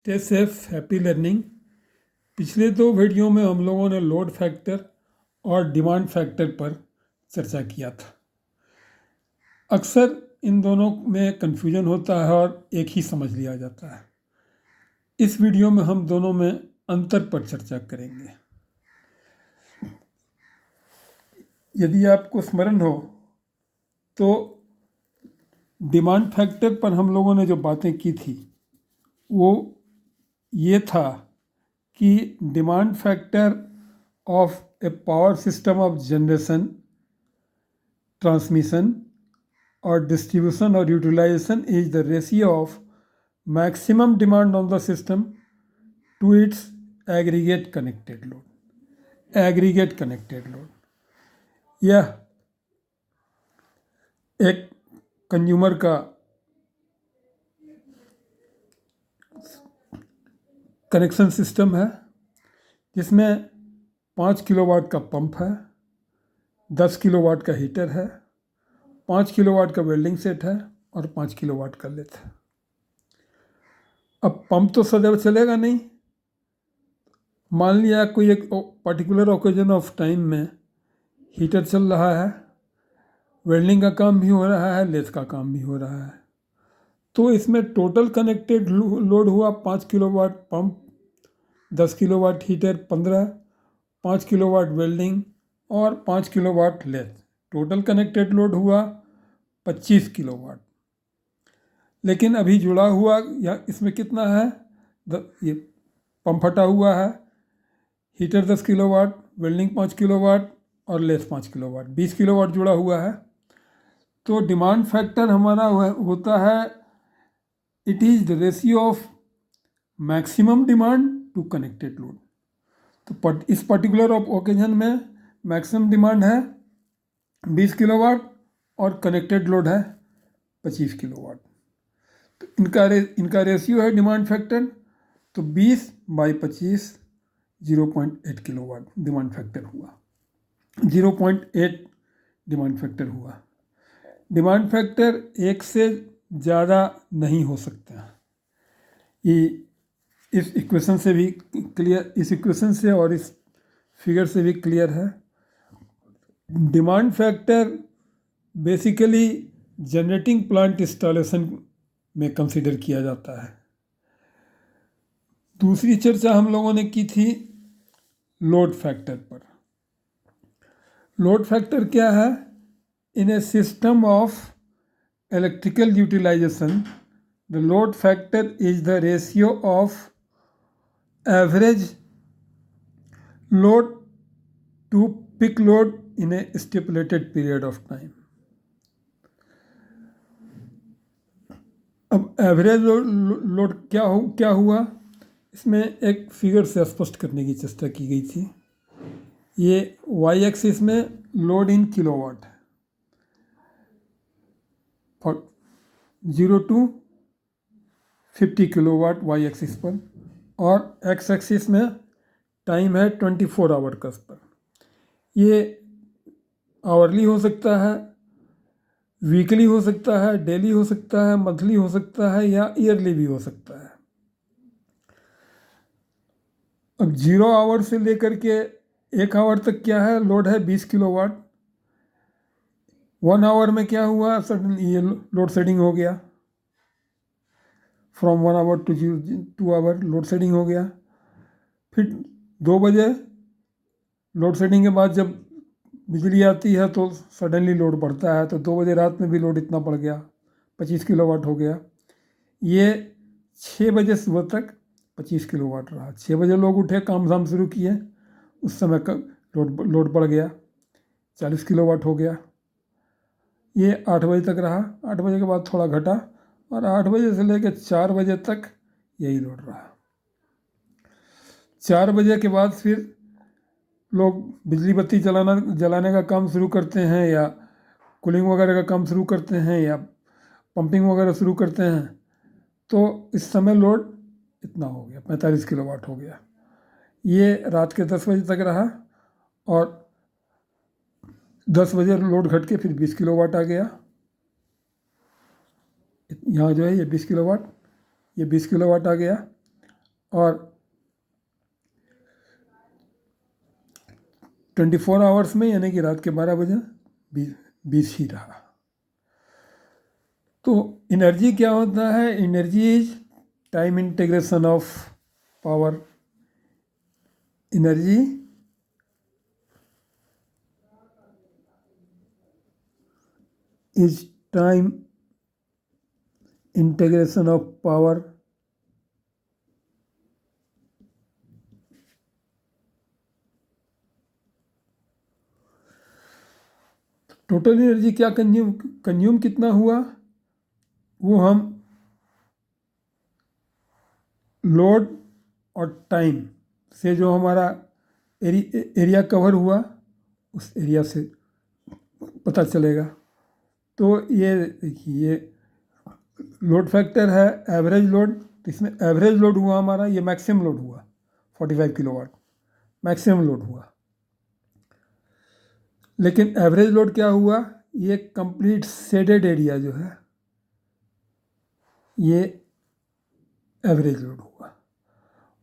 Stay safe, happy learning. पिछले दो video में हम लोगों ने लोड फैक्टर और डिमांड फैक्टर पर चर्चा किया था। अक्सर इन दोनों में कन्फ्यूजन होता है और एक ही समझ लिया जाता है। इस वीडियो में हम दोनों में अंतर पर चर्चा करेंगे। यदि आपको स्मरण हो तो डिमांड फैक्टर पर हम लोगों ने जो बातें की थी वो ये था कि demand factor of a power system of generation, transmission और डिस्ट्रीब्यूशन और utilisation is the ratio of maximum demand on the system to its aggregate connected load. Aggregate connected load यह एक कंज्यूमर का कनेक्शन सिस्टम है जिसमें 5 kilowatt का pump है, 10 kilowatt का हीटर है, 5 किलोवाट का वेल्डिंग सेट है और 5 किलोवाट का लेथ है। अब पंप तो सदैव चलेगा नहीं। मान लिया कोई एक पर्टिकुलर ओकेजन ऑफ टाइम में हीटर चल रहा है, वेल्डिंग का काम भी हो रहा है, लेथ का काम भी हो रहा है, तो इसमें टोटल कनेक्टेड लोड हुआ 5 kilowatt pump, 10 kilowatt heater, 15, 5 kilowatt welding और 5 kilowatt lathe. Total connected load हुआ 25 किलोवाट। लेकिन अभी जुड़ा हुआ या इसमें कितना है, ये पंप फटा हुआ है, हीटर 10 किलोवाट, वेल्डिंग 5 किलोवाट और लेथ 5 किलोवाट, 20 किलोवाट जुड़ा हुआ है। तो डिमांड फैक्टर हमारा होता है, it is the ratio of maximum demand to connected load. तो इस पर्टिकुलर ओकेजन में मैक्सिमम डिमांड है 20 किलोवाट और कनेक्टेड लोड है 25 किलोवाट। तो इनका रेशियो है डिमांड फैक्टर। तो 20/25 0.8 किलोवाट डिमांड फैक्टर हुआ, 0.8 डिमांड फैक्टर हुआ। डिमांड फैक्टर एक से ज़्यादा नहीं हो सकता। ये इस इक्वेशन से भी क्लियर, इस इक्वेशन से और इस फिगर से भी क्लियर है। Demand factor basically generating plant installation में कंसीडर किया जाता है। दूसरी चर्चा हम लोगों ने की थी लोड फैक्टर पर। लोड फैक्टर क्या है? In a system of electrical utilization the load factor is the ratio of average load to peak load in a stipulated period of time. अब एवरेज लोड क्या हुआ, इसमें एक फिगर से स्पष्ट करने की चेष्टा की गई थी। ये वाई एक्सिस में लोड इन किलोवाट है, 0 to 50 किलोवाट वाई एक्सिस पर, और एक्स एक्सिस में टाइम है 24 आवर का पर। ये आवरली हो सकता है, वीकली हो सकता है, डेली हो सकता है, मंथली हो सकता है या ईयरली भी हो सकता है। अब 0 आवर से लेकर के 1 आवर तक क्या है, लोड है 20 किलोवाट। 1 आवर में क्या हुआ, सडन ये लोड शेडिंग हो गया, from 1 hour to 2 hour load shedding हो गया। फिर 2 बजे लोड शेडिंग के बाद जब बिजली आती है तो सडनली लोड बढ़ता है, तो 2 बजे रात में भी लोड इतना बढ़ गया, 25 किलोवाट हो गया। ये 6 बजे सुबह तक 25 किलोवाट रहा। 6 बजे लोग उठे, काम धाम शुरू किए, उस समय का लोड बढ़ गया, 40 किलोवाट हो गया। ये 8 बजे तक रहा, 8 बजे के बाद थोड़ा घटा और 8 बजे से लेकर 4 बजे तक यही लोड रहा। 4 बजे के बाद फिर लोग बिजली बत्ती जलाने का काम शुरू करते हैं, या कूलिंग वगैरह का काम शुरू करते हैं, या पंपिंग वगैरह शुरू करते हैं। तो इस समय लोड इतना हो गया, 45 किलोवाट हो गया। ये रात के 10 बजे तक रहा और 10 बजे लोड घट के फिर 20 किलोवाट आ गया। यहाँ जो है ये 20 किलोवाट आ गया। और 24 आवर्स में यानी कि रात के 12 बजे 20 ही रहा। तो एनर्जी क्या होता है? Energy is time integration of power. Energy is time integration of power total energy क्या कंज्यूम कितना हुआ, वो हम लोड और टाइम से जो हमारा एरिया कवर हुआ उस एरिया से पता चलेगा। तो ये देखिए, ये लोड फैक्टर है एवरेज लोड। तो इसमें एवरेज लोड हुआ हमारा, ये मैक्सिमम लोड हुआ 45 किलोवाट मैक्सिमम लोड हुआ। लेकिन एवरेज लोड क्या हुआ? ये कंप्लीट शेडेड एरिया जो है ये एवरेज लोड हुआ।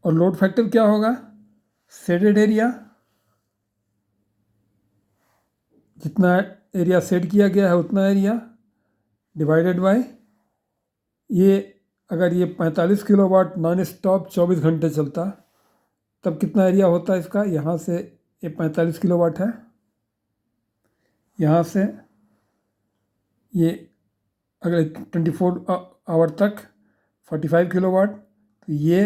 और लोड फैक्टर क्या होगा? शेडेड एरिया, जितना एरिया सेट किया गया है उतना एरिया डिवाइडेड बाय ये। अगर ये 45 किलोवाट नॉन स्टॉप 24 घंटे चलता तब कितना एरिया होता है इसका? यहाँ से ये 45 किलोवाट है, यहाँ से ये अगर 24 आवर तक 45 किलोवाट, तो ये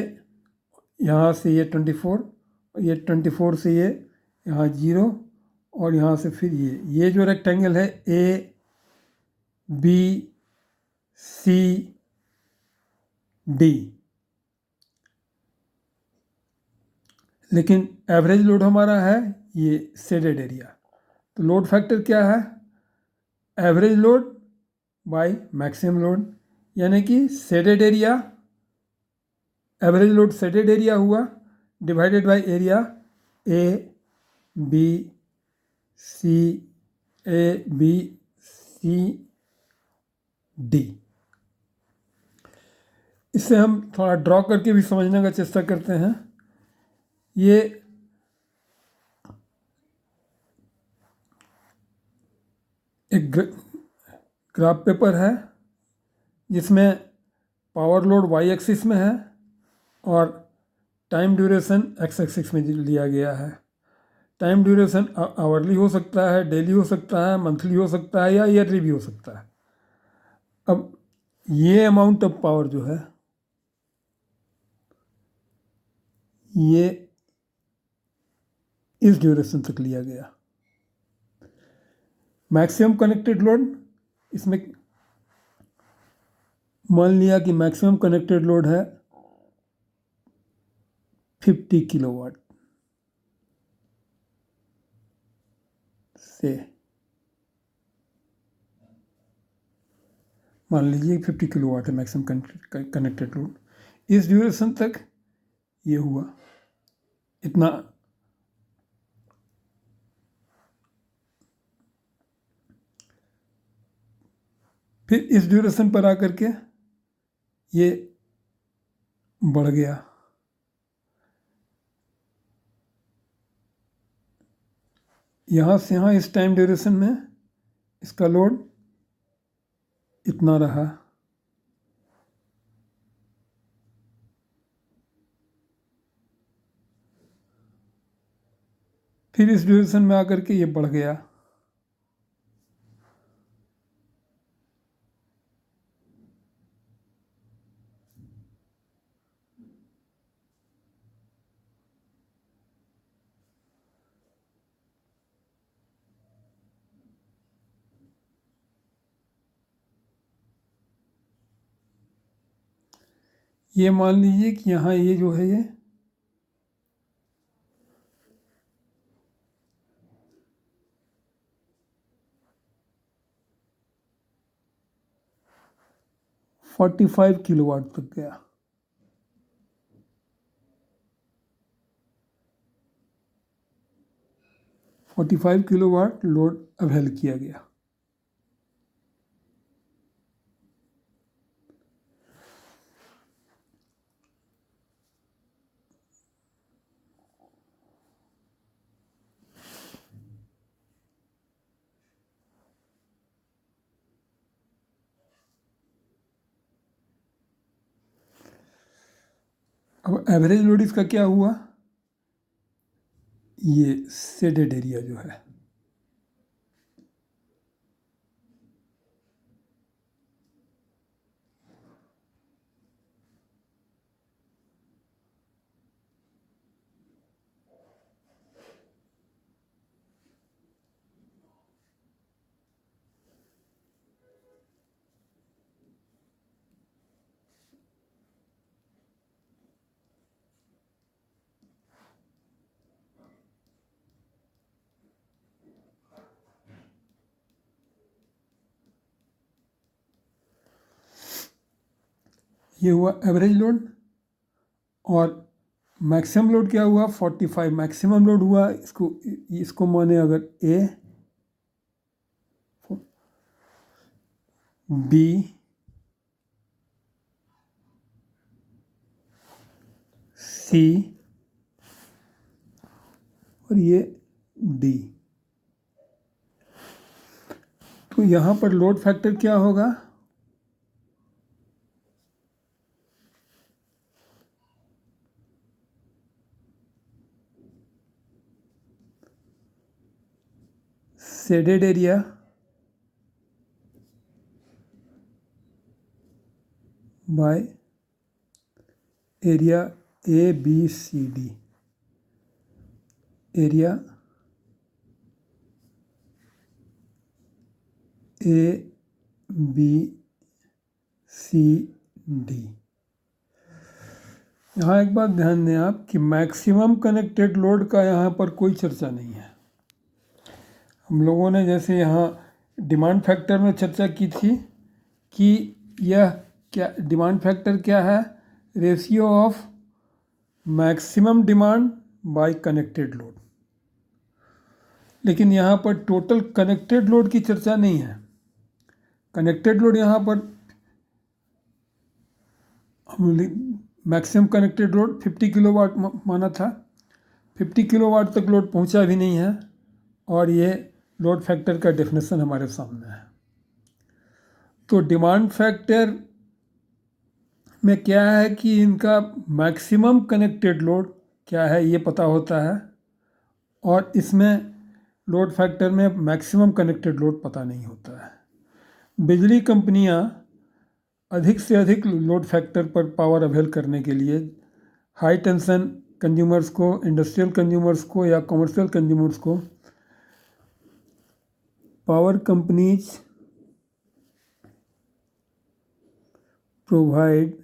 यहाँ से ये 24, ये 24 से ये यहाँ 0, और यहाँ से फिर ये जो रेक्टेंगल है ए बी सी डी। लेकिन एवरेज लोड हमारा है ये शेडेड एरिया। तो लोड फैक्टर क्या है? Average load by maximum load, यानी कि shaded area, average load shaded area हुआ divided by area A B C D. इससे हम थोड़ा ड्रॉ करके भी समझने का चेष्टा करते हैं। ये एक ग्राफ पेपर है जिसमें पावर लोड वाई एक्सिस में है और टाइम ड्यूरेशन एक्स एक्सिस में लिया गया है। टाइम ड्यूरेशन आवरली हो सकता है, डेली हो सकता है, मंथली हो सकता है, या ईयरली भी हो सकता है। अब ये अमाउंट ऑफ पावर जो है ये इस ड्यूरेशन तक लिया गया। मैक्सिमम कनेक्टेड लोड, इसमें मान लिया कि मैक्सिमम कनेक्टेड लोड है 50 किलोवाट से, मान लीजिए 50 किलोवाट है मैक्सिमम कनेक्टेड लोड। इस ड्यूरेशन तक ये हुआ इतना। फिर इस ड्यूरेशन पर आकर के ये बढ़ गया। यहाँ से यहाँ इस टाइम ड्यूरेशन में इसका लोड इतना रहा। फिर इस ड्यूरेशन में आकर के ये बढ़ गया। ये मान लीजिए कि यहाँ ये जो है ये 45 किलोवाट तक गया। फोर्टी 45 किलोवाट लोड अवेल किया गया। अब एवरेज लोड इसका क्या हुआ, ये शेडेड एरिया जो है, ये हुआ एवरेज लोड। और मैक्सिमम लोड क्या हुआ, 45 मैक्सिमम लोड हुआ। इसको माने अगर ए, बी, सी और ये डी, तो यहाँ पर लोड फैक्टर क्या होगा, shaded area by area A B C D, area A B C D. यहाँ एक बात ध्यान दें आप कि मैक्सिमम कनेक्टेड लोड का यहाँ पर कोई चर्चा नहीं है। हम लोगों ने जैसे यहाँ डिमांड फैक्टर में चर्चा की थी कि यह क्या, डिमांड फैक्टर क्या है, ratio of maximum demand by connected load. लेकिन यहाँ पर टोटल कनेक्टेड लोड की चर्चा नहीं है। कनेक्टेड लोड यहाँ पर मैक्सिमम कनेक्टेड लोड 50 किलोवाट माना था, 50 किलोवाट तक लोड पहुँचा भी नहीं है, और ये लोड फैक्टर का डेफिनेशन हमारे सामने है। तो डिमांड फैक्टर में क्या है कि इनका मैक्सिमम कनेक्टेड लोड क्या है ये पता होता है, और इसमें लोड फैक्टर में मैक्सिमम कनेक्टेड लोड पता नहीं होता है। बिजली कंपनियां अधिक से अधिक लोड फैक्टर पर पावर अवेल करने के लिए हाई टेंशन कंज्यूमर्स को, इंडस्ट्रियल कंज्यूमर्स को या कमर्शियल कंज्यूमर्स को power companies provide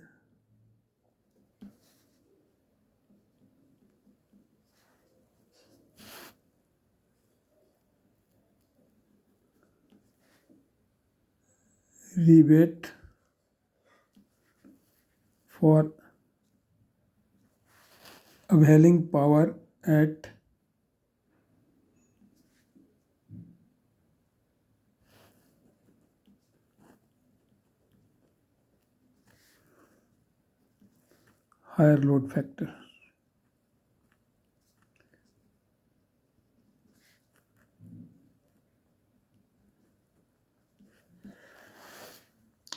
rebate for availing power at higher load factor।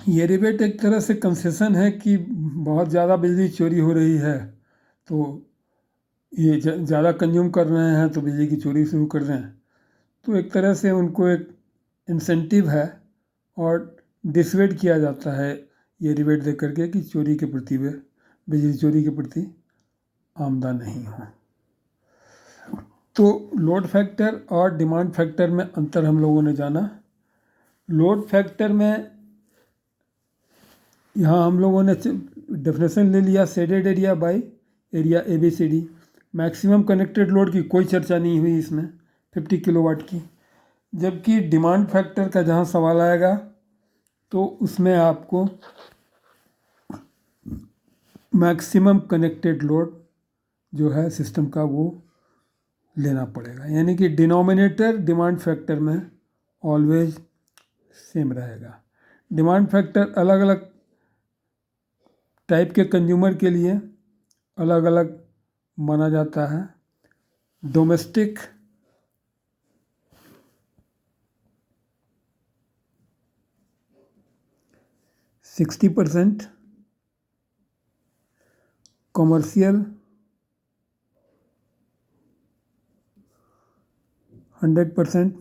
ये रिबेट एक तरह से कंसेशन है कि बहुत ज़्यादा बिजली चोरी हो रही है, तो ये ज़्यादा कंज्यूम कर रहे हैं तो बिजली की चोरी शुरू कर रहे हैं, तो एक तरह से उनको एक इंसेंटिव है और डिसवेट किया जाता है ये रिबेट दे करके कि चोरी के प्रति वे बिजली चोरी के प्रति आमदा नहीं हो। तो लोड फैक्टर और डिमांड फैक्टर में अंतर हम लोगों ने जाना। लोड फैक्टर में यहाँ हम लोगों ने डेफिनेशन ले लिया shaded area by area A B C D. Maximum connected load की कोई चर्चा नहीं हुई इसमें 50 किलोवाट की। जबकि डिमांड फैक्टर का जहाँ सवाल आएगा तो उसमें आपको मैक्सिमम कनेक्टेड लोड जो है सिस्टम का वो लेना पड़ेगा, यानी कि डिनोमिनेटर डिमांड फैक्टर में ऑलवेज सेम रहेगा। डिमांड फैक्टर अलग अलग टाइप के कंज्यूमर के लिए अलग अलग माना जाता है। Domestic, %60, commercial 100%।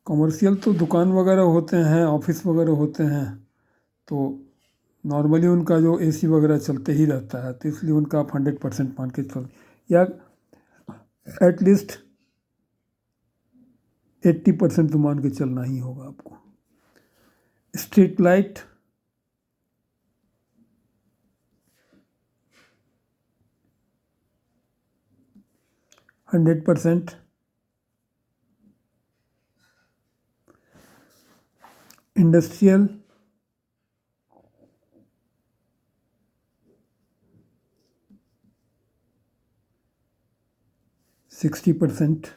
कॉमर्शियल तो दुकान वगैरह होते हैं, ऑफिस वगैरह होते हैं, तो नॉर्मली उनका जो एसी वगैरह चलते ही रहता है, तो इसलिए उनका आप 100% मान के चल, या एटलीस्ट 80% तो मान के चलना ही होगा आपको। Street light 100%। Industrial 60%।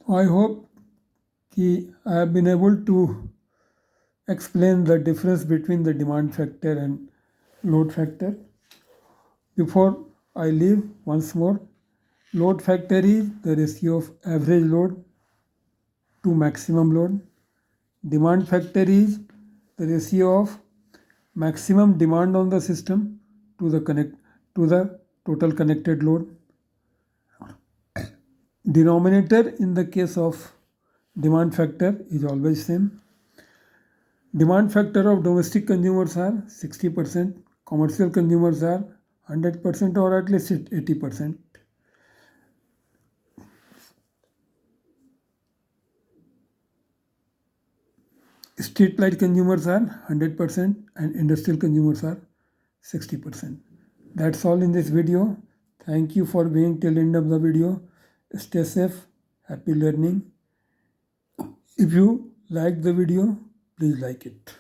I hope कि I have been able to explain the difference between the demand factor and load factor. Before I leave, once more, load factor is the ratio of average load to maximum load. Demand factor is the ratio of maximum demand on the system to the total connected load. Denominator in the case of demand factor is always same. Demand factor of domestic consumers are 60%, commercial consumers are 100% or at least 80%. Street light consumers are 100% and industrial consumers are 60%. That's all in this video. Thank you for being till end of the video. Stay safe, happy learning. If you like the video, please like it.